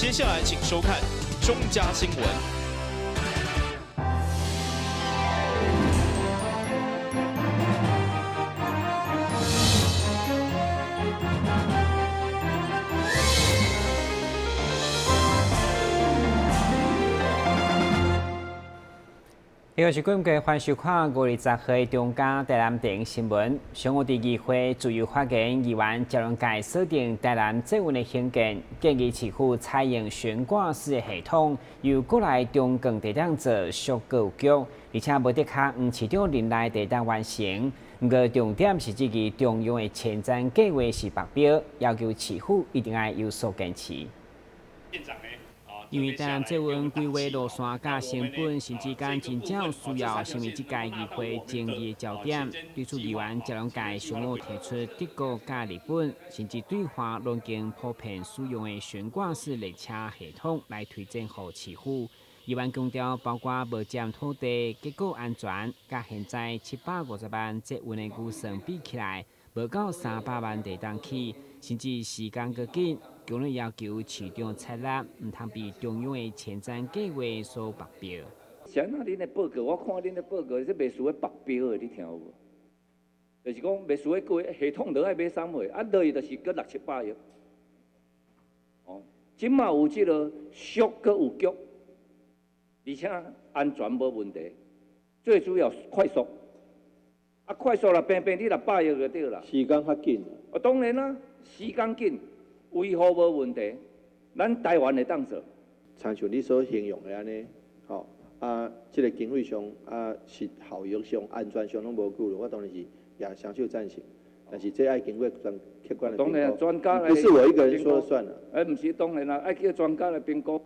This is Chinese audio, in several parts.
接下来请收看中嘉新闻。又是观众欢收看5月10号中嘉台南电影新闻。上午第二会自由发言议员赵荣介锁定台南捷运的兴建，建议市府采用悬挂式的系统，由国内中港地档做属购局，而且无得卡黄市长任内地档完成。不过重点是这个中央的前瞻计划是白表，要求市府一定要有所坚持。因为台南捷运规划路线甲成本甚至间真正需要成为这届议会争议的焦点。对此，议员赵荣介上午提出德国甲日本，甚至对华拢经普遍使用的悬挂式列车系统来推荐给市府。议员强调，包括无占土地、结构安全，甲现在750万捷运的预算比起来，无到300万地档起，甚至时间搁紧。强烈要求市长采纳，唔通被中央的前瞻计划所白标。像那恁的报告，我看恁的报告是袂输的白标的，你听有无？就是讲袂输的规系统落爱买3岁，啊落去就是搁600-700亿。哦，即马有即个俗搁有局，而且安全无问题，最主要快速。啊，快速啦，平平你600亿就对啦。时间较紧。啊，当然啦，时间紧。维护无问题，咱台湾会当做。参像你所形容的安尼，吼这个经费上是效益上、安全上拢无顾虑，我当然是也相受赞成。但是这爱经过客观的评估。当然，专家来。不是我一个人说了算了。唔是当然啦，爱叫专家来评估。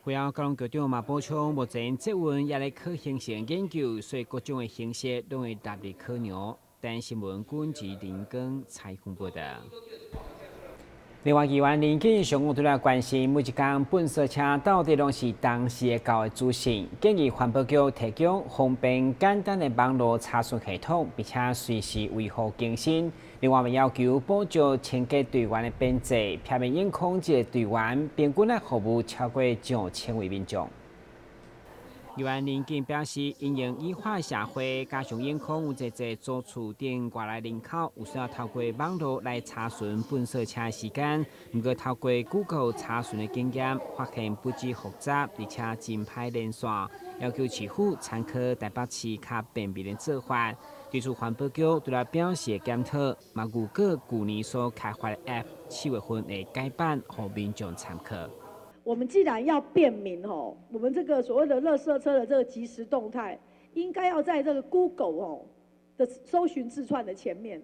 会后，高雄局长嘛补充，目前捷运也在可行性研究，所以各种的形式都会纳入考量。但新闻管制林根采访报道。另外，议员林建上午对来关心每一间本色车到底拢是当时的交的资讯，建议环保局提供方便简单的网络查询系统，并且随时维护更新。另外，要求保障清洁队员的编制，避免影响这个队员平均来服务超过2000位民众。议员林健表示，因应异化社会，加上影响有侪租厝等外来人口，有需要透过网络来查询本色车时间。不过，透过 Google 查询的经验，发现不止复杂，而且真歹连线。要求市府参考台北市较便民的做法。对此，环保局对来表示检讨，嘛如果去年所开发的 App，7月份会改版，让民众参考。我们既然要便民吼，我们这个所谓的垃圾车的这个即时动态，应该要在这个 Google 的搜寻字串的前面，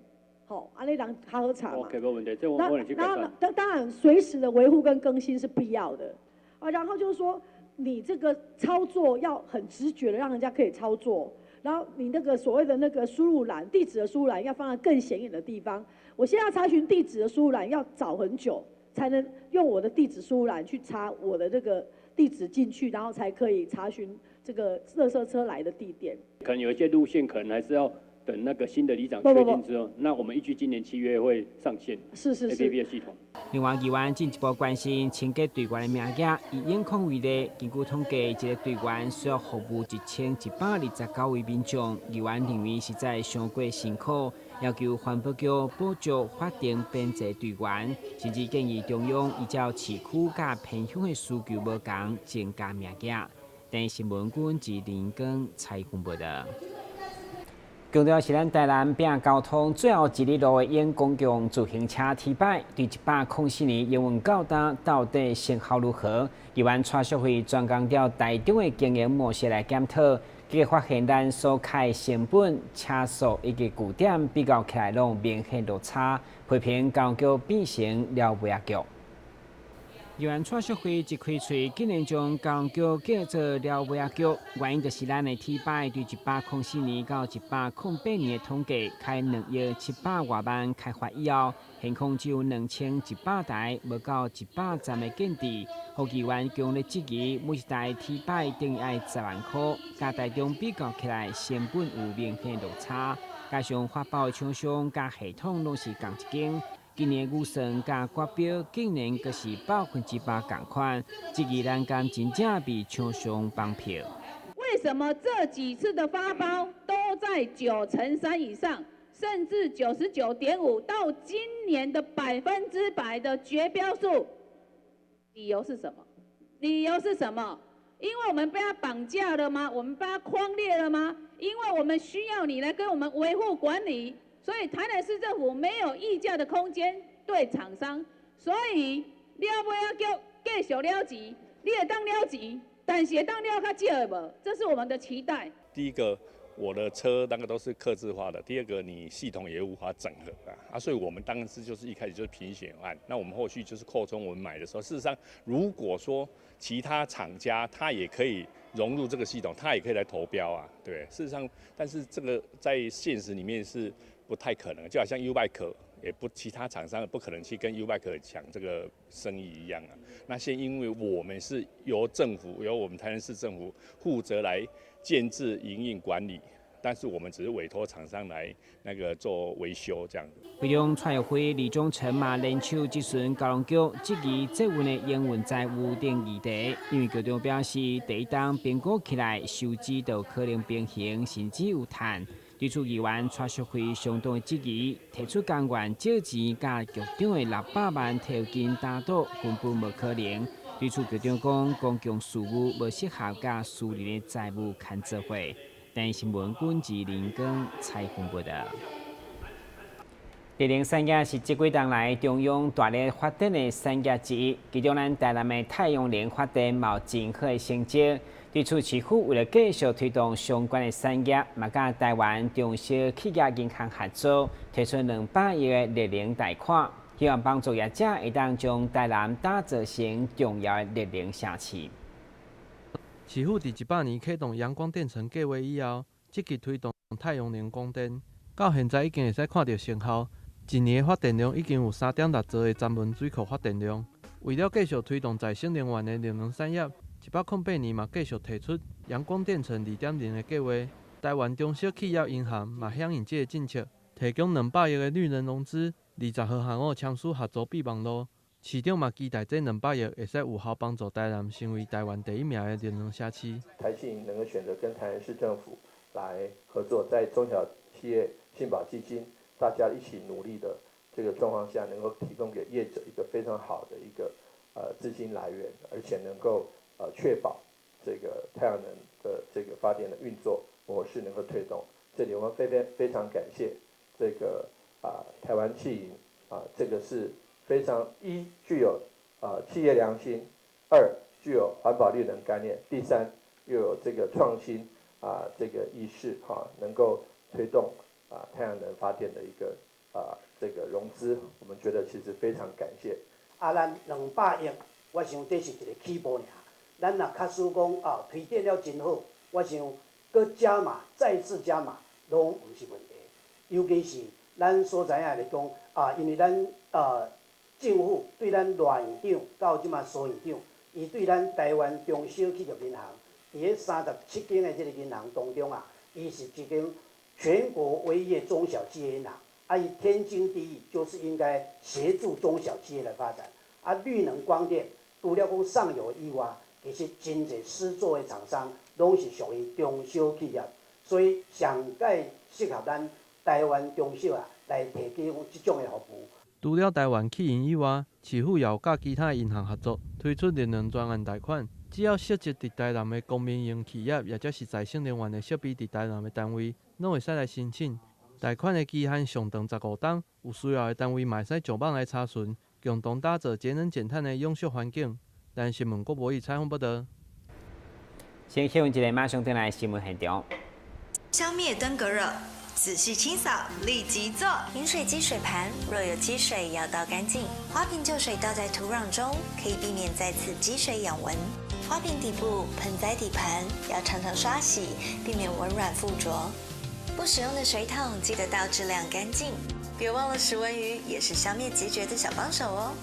安尼人较好查嘛。OK， 没问题，这我帮你去改版。当然，随时的维护跟更新是必要的啊。然后就是说，你这个操作要很直觉的，让人家可以操作。然后你那个所谓的那个输入栏，地址的输入栏要放在更显眼的地方。我现在查询地址的输入栏要找很久。才能用我的地址输入栏去查我的这个地址进去，然后才可以查询这个垃圾车来的地点。可能有一些路线，可能还是要等那个新的里长确定之后，那我们预计今年7月会上线。是 APP 的系统。另外，议员进一步关心清洁队员的名额，以眼控为例，根据统计，一个队员需要服务1129位民众，议员认为实在伤过辛苦。要求环保局补助法定编制队员，甚至建议中央依照市区甲偏乡的需求无同，增加名额。但新闻管制林根采访报道。强调是咱台南并交通最后一里路的演公共自行车体摆，对104年营运到单到底成效如何？议员蔡淑慧专讲到台中的经营模式来检讨。结果发现，咱所开成本、车速以及据点比较起来，拢明显落差，批评交通局变成了尾局。议员蔡淑慧一开嘴，竟然将交通局叫做了尾局，原因就是咱的体摆对104年到108年的统计，开2亿700多万开发以后，现况只有2100台，无到100站的建地。副议员强烈质疑，每一台体摆等于要10万块，甲台中比较起来，成本有明显落差。加上发包的厂商甲系统拢是同一间，今年预算甲国标竟然阁是100%同款，这个咱敢真正被抢上帮票。为什么这几次的发包都在9乘3以上，甚至99.5%到今年的100%的绝标数？理由是什么？理由是什么？因为我们被他绑架了吗？我们被他匡列了吗？因为我们需要你来跟我们维护管理，所以台南市政府没有议价的空间对厂商，所以了尾啊叫继续了钱，你会当了钱，但是会当了较少的无？这是我们的期待。第一个，我的车那个都是客制化的；第二个，你系统也无法整合所以我们当然是就是一开始就是评选案，那我们后续就是扩充我们买的时候，事实上如果说其他厂家他也可以融入这个系统，他也可以来投标啊，对。事实上，但是这个在现实里面是不太可能，就好像 U-Bike 也不其他厂商不可能去跟 U-Bike 抢这个生意一样啊。那因为我们是由我们台南市政府负责来建制、营运、管理。但是我们只是委托厂商来做维修这样子。会中创业会李忠诚嘛联手咨询高雄局，这期这份的营运债务定议题，因为局长表示，第一档评估起来收支就可能平衡，甚至有赚。对此议员蔡淑慧相当的质疑，提出甘愿借钱，甲局长的600万条件打赌，根本无可能。对此局长讲，公共事务无适合甲私人的债务牵做伙。台新闻管制林根采访报道。2003年是这几年来中央大力发展的产业之一，其中咱台南的太阳能发电嘛有真好的成绩。对此，市府为了继续推动相关的产业，嘛甲台湾中小企业银行合作，推出200亿的热能贷款，希望帮助业者会当将台南打造成重要的热能城市。市府伫100年启动阳光电城计划以后，积极推动太阳能光电，到现在已经会使看到成效。一年的发电量已经有3.6兆的闸门水库发电量。为了继续推动再生能源的热能产业，108年嘛继续提出阳光电城2.0的计划。台湾中小企业银行嘛响应这个政策，提供200亿的绿能融资，20号项目签署合作备忘录。市长嘛期待这200亿会使有效帮助台南成为台湾第1名的热能社区。台企能够选择跟台南市政府来合作，在中小企业信保基金大家一起努力的这个状况下，能够提供给业者一个非常好的一个资金来源，而且能够确保这个太阳能的这个发电的运作模式能够推动。这里我们非常感谢这个台湾企银这个是非常具有企业良心，2具有环保绿能概念，第3又有这个创新这个意识能够推动太阳能发电的一个这个融资，我们觉得其实非常感谢。咱200亿，我想这是一个起步尔。咱若假使讲推展了真好，我想搁加码，再次加码，拢唔是问题。尤其是咱所知影来讲因为咱政府对咱赖院长到即马苏院长，伊对咱台湾中小企业银行，伫咧37间的这个银行当中伊是一间全国唯一的中小企业银行，伊天经地义就是应该协助中小企业的发展。绿能光电除了讲上游以外，其实真侪施作的厂商拢是属于中小企业，所以上届适合咱台湾中小来提供这种的服务。除了台湾企银以外，市府也有甲其他银行合作，推出热能专案贷款。只要涉及伫台南的公民营企业，或者是再生能源的设备伫台南的单位，拢会使来申请。贷款的期限上长15天，有需要的单位嘛会使上网来查询，共同打造节能减碳的永续环境。台新闻郭博义采访报道。先休息一下，马上回来新闻现场。消灭登革热。仔细清扫，立即做。饮水机水盘若有积水，要倒干净。花瓶旧水倒在土壤中，可以避免再次积水养蚊。花瓶底部、盆栽底盘要常常刷洗，避免蚊卵附着。不使用的水桶记得倒至晾干净。别忘了食蚊鱼也是消灭孑孓的小帮手哦。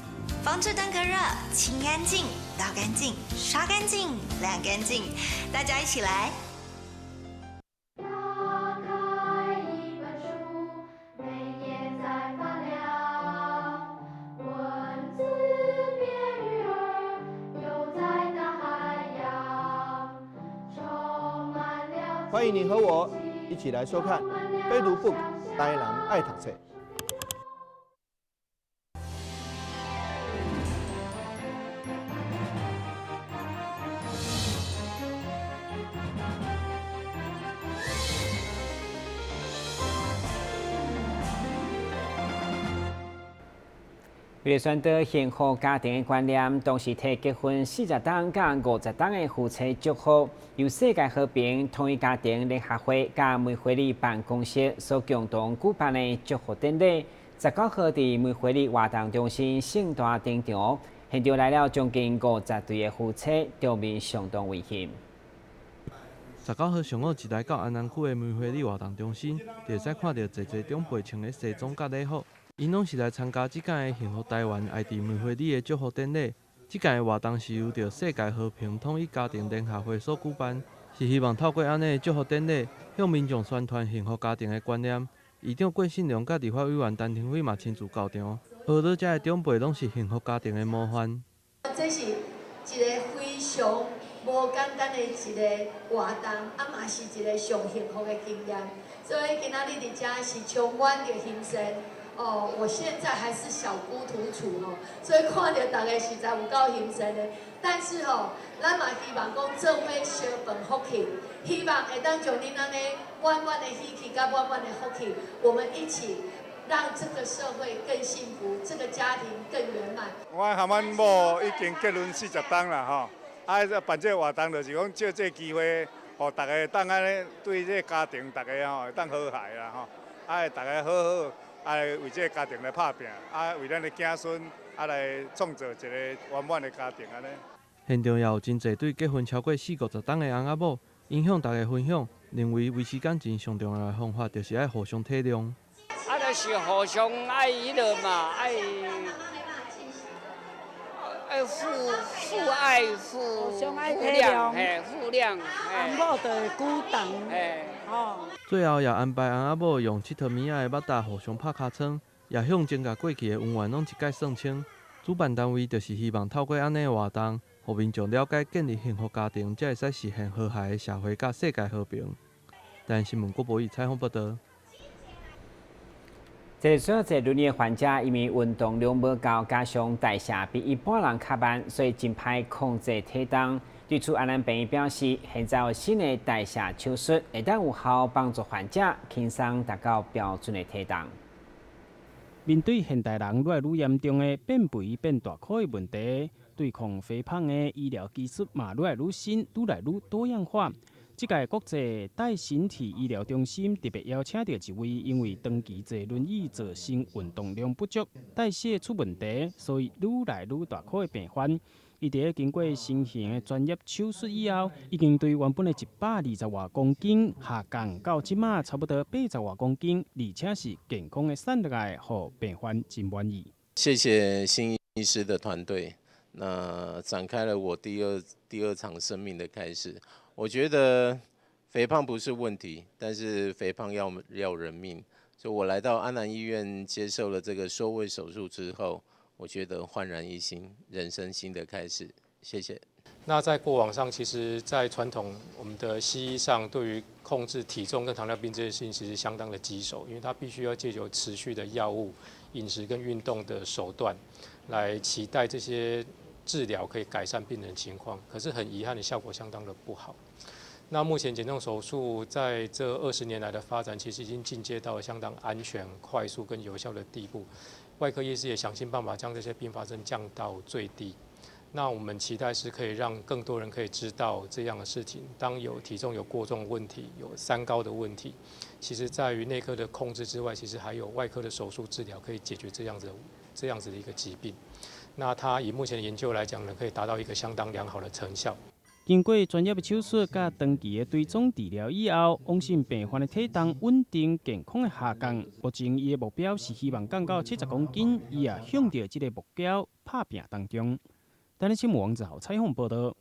防治登革热，清干净、倒干净、刷干净、晾干净，大家一起来。欢迎你和我一起来收看《非读 book》，台人爱读册。为了宣导幸福家庭的观念，同时替结婚40档甲50档的夫妻祝福，由世界和平统一家庭联合会甲梅花里办公室所共同举办的祝福典礼，19号伫梅花里活动中心盛大登场，现场来了将近50对的夫妻，场面相当温馨。19号上午一来到安南区的梅花里活动中心，就会使看到侪侪长辈穿的西装甲礼服。因拢是来参加即届的幸福台湾爱伫梅花里的祝福典礼。即届的活动是由着世界和平统一家庭联合会所举办，是希望透过安尼的祝福典礼，向民众宣传幸福家庭的观念。议长郭信良甲立法委员陈廷辉嘛亲自到场，报道遮的长辈拢是幸福家庭的模范。这是一个非常无简单的一个活动，嘛是一个上幸福的经验。所以今仔日伫遮是充满着欣赏。我现在还是小姑土厝所以看到大家实在有够欣赏的。但是咱嘛希望讲做伙相伴福气，希望会当将恁安尼满满的喜气甲满满的福气，我们一起让这个社会更幸福，这个家庭更圆满。我和阮某已经结婚40档啦办这活动就是讲借这机会，互大家当安尼对这家庭大家会当和谐啦大家好好。为这个家庭来打拼，为咱的子孙，来创造一个圆满的家庭安尼。现场也有真侪对结婚超过40-50档的翁仔某，因向大家分享，认为维持感情上重要的方法，就是爱互相体谅。就是互相爱嘛，爱互爱互相爱体谅，互谅，某就会鼓动，最后也安排翁仔某用佚佗物仔的巴达互相拍尻川，也向前甲过去的恩怨拢一概算清。主办单位就是希望透过安尼的活动，互民众了解建立幸福家庭，才会使实现和谐的社会甲世界和平。台湾新闻郭博宇采访报道。这个所有在轮椅的患者，因为运动量无够，加上代谢比一般人较慢，所以真歹控制体重。对此，安南病院表示，现在有新的代谢手术，会当有效帮助患者轻松达到标准的体重。面对现代人越来越严重的变肥变大块的问题，对抗肥胖的医疗技术嘛越来越新，越来越多样化。这届国际代身体医疗中心特别邀请到一位因为长期坐轮椅造成运动量不足、代谢出问题，所以愈来愈大块的病患。伊伫经过新型的专业手术以后，已经对原本的120多公斤下降到即马差不多80多公斤，而且是健康的瘦落来，互病患真满意。谢谢新医师的团队，那展开了我第二场生命的开始。我觉得肥胖不是问题，但是肥胖要人命，所以我来到安南医院接受了这个缩胃手术之后，我觉得焕然一新，人生新的开始。谢谢。那在过往上，其实，在传统我们的西医上，对于控制体重跟糖尿病这件事情，其实相当的棘手，因为它必须要借由持续的药物、饮食跟运动的手段，来期待这些治疗可以改善病人的情况。可是很遗憾的，效果相当的不好。那目前减重手术在这20年来的发展，其实已经进阶到了相当安全、快速跟有效的地步。外科医师也想尽办法将这些并发症降到最低。那我们期待是可以让更多人可以知道这样的事情。当有体重有过重的问题，有三高的问题，其实在于内科的控制之外，其实还有外科的手术治疗可以解决这样子的一个疾病。那它以目前的研究来讲呢，可以达到一个相当良好的成效。经过专业的手术甲长期的追踪治疗以后，王姓病患的体重稳定健康的下降。目前伊的目标是希望降到70公斤，伊也向着这个目标打拼当中。台湾新闻王子豪采访报道。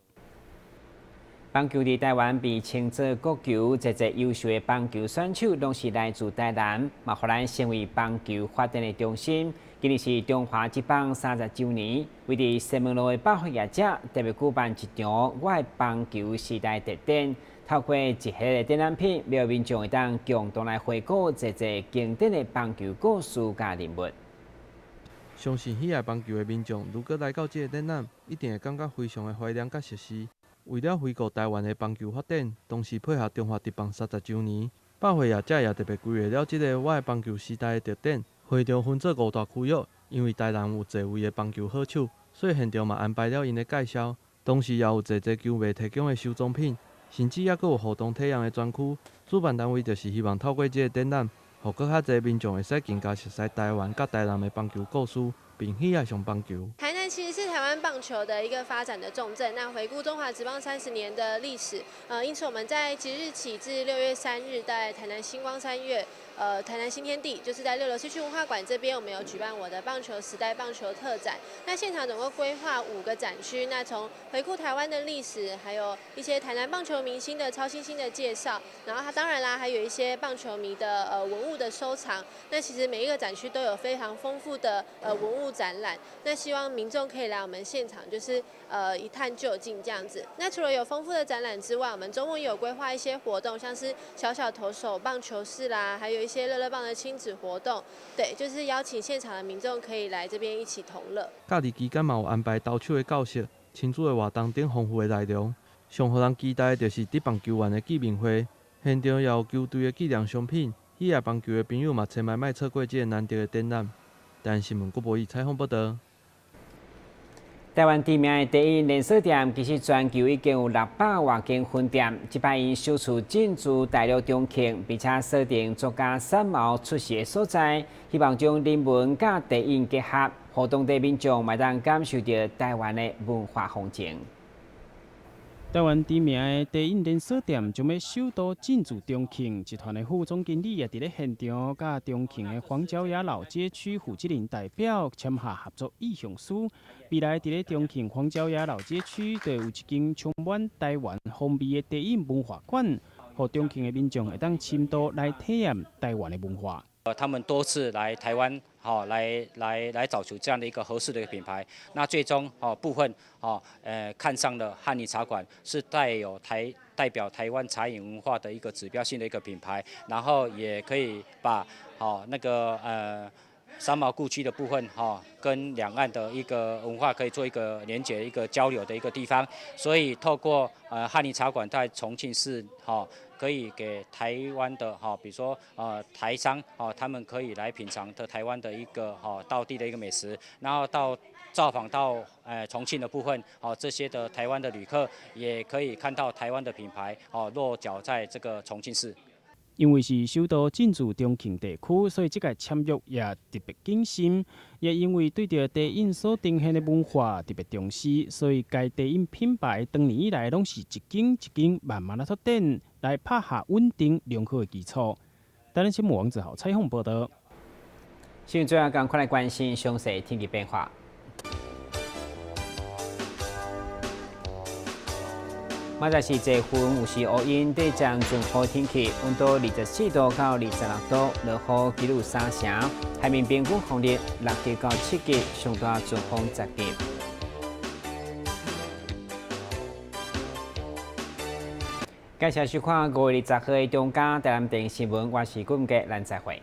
棒球伫台湾被称作国球，这些优秀的棒球选手拢是来自台南，嘛互咱成为棒球发展的中心。今日是中华职棒30周年，为伫西门路的百货业者特别举办一场我的棒球时代特展，透过一系列展览品，让民众会当共同来回顾一个经典的棒球故事甲人物。相信喜爱棒球的民众，如果来到这个展览，一定会感觉非常的怀念甲熟悉。为了回顾台湾的棒球发展，同时配合中华职棒30周年，百货业者也特别规划了这个我的棒球时代的特点。会场分做5大区域，因为台南有侪位的棒球好手，所以现场嘛安排了因的介绍，同时也有侪球迷提供的收藏品，甚至也阁有互动体验的专区。主办单位就是希望透过这个展览，互更较侪民众会使更加熟悉台湾甲台南的棒球故事，并喜爱上棒球。台南其实是台湾棒球的一个发展的重镇。那回顾中华职棒30年的历史，因此我们在即日起至6月3日，在台南星光3月。台南新天地就是在6楼西区文化馆这边，我们有举办我的棒球时代棒球特展。那现场总共规划5个展区，那从回顾台湾的历史，还有一些台南棒球明星的超新星的介绍，然后它当然啦，还有一些棒球迷的文物的收藏。那其实每一个展区都有非常丰富的文物展览。那希望民众可以来我们现场，就是一探究竟这样子。那除了有丰富的展览之外，我们周末也有规划一些活动，像是小小投手棒球室啦，还有一些乐乐棒的亲子活动，对，就是邀请现场的民众可以来这边一起同乐。假日期间嘛有安排投手的教室、亲子的活动等丰富的内容。上互人期待的就是伫棒球员的见面会，现场也有球队的纪念商品。喜爱棒球的朋友嘛，千万莫错过这个难得的展览。台湾新闻郭博义采访报道。台湾知名的第一连锁店，其实全球已经有600多间分店。这摆因首次进驻大陆中庆，并且锁定作家三毛出席的所在，希望将人文甲地印结合，互当地民众嘛当感受到台湾的文化风情。台湾知名的地印连锁店将要首度进驻中庆，集团的副总经理也伫咧现场，甲中庆的黄椒雅老街区负责人代表签下合作意向书。未来伫咧中庆黄椒雅老街区，就有一间充满台湾风味的地印文化馆，互中庆的民众会当深度来体验台湾的文化。他们多次来台湾，来找出这样的一个合适的一个品牌。那最终部分看上了汉尼茶馆，是代表台湾茶饮文化的一个指标性的一个品牌，然后也可以把三毛故居的部分跟两岸的一个文化可以做一个连结、一个交流的一个地方。所以透过汉尼茶馆在重庆市可以给台湾的比如说台商他们可以来品尝的台湾的一个道地的一个美食，然后造访到重庆的部分这些的台湾的旅客也可以看到台湾的品牌落脚在这个重庆市。因为是首都进驻中庆地区，所以这个签约也特别谨慎。也因为对着地印所呈现的文化特别重视，所以该地印品牌多年以来拢是一间一间慢慢的拓展，来拍下稳定良好的基础。台湾新闻王子豪采访报道。新闻最后赶快来关心详细天气变化。明仔是这云有时乌阴，对将准好天气，温度24度到26度，落雨记录3成，海面平均风力6级到7级，上大阵风10级。感谢收看5月20日的中嘉台南电视新闻，我是顾文杰，咱再会。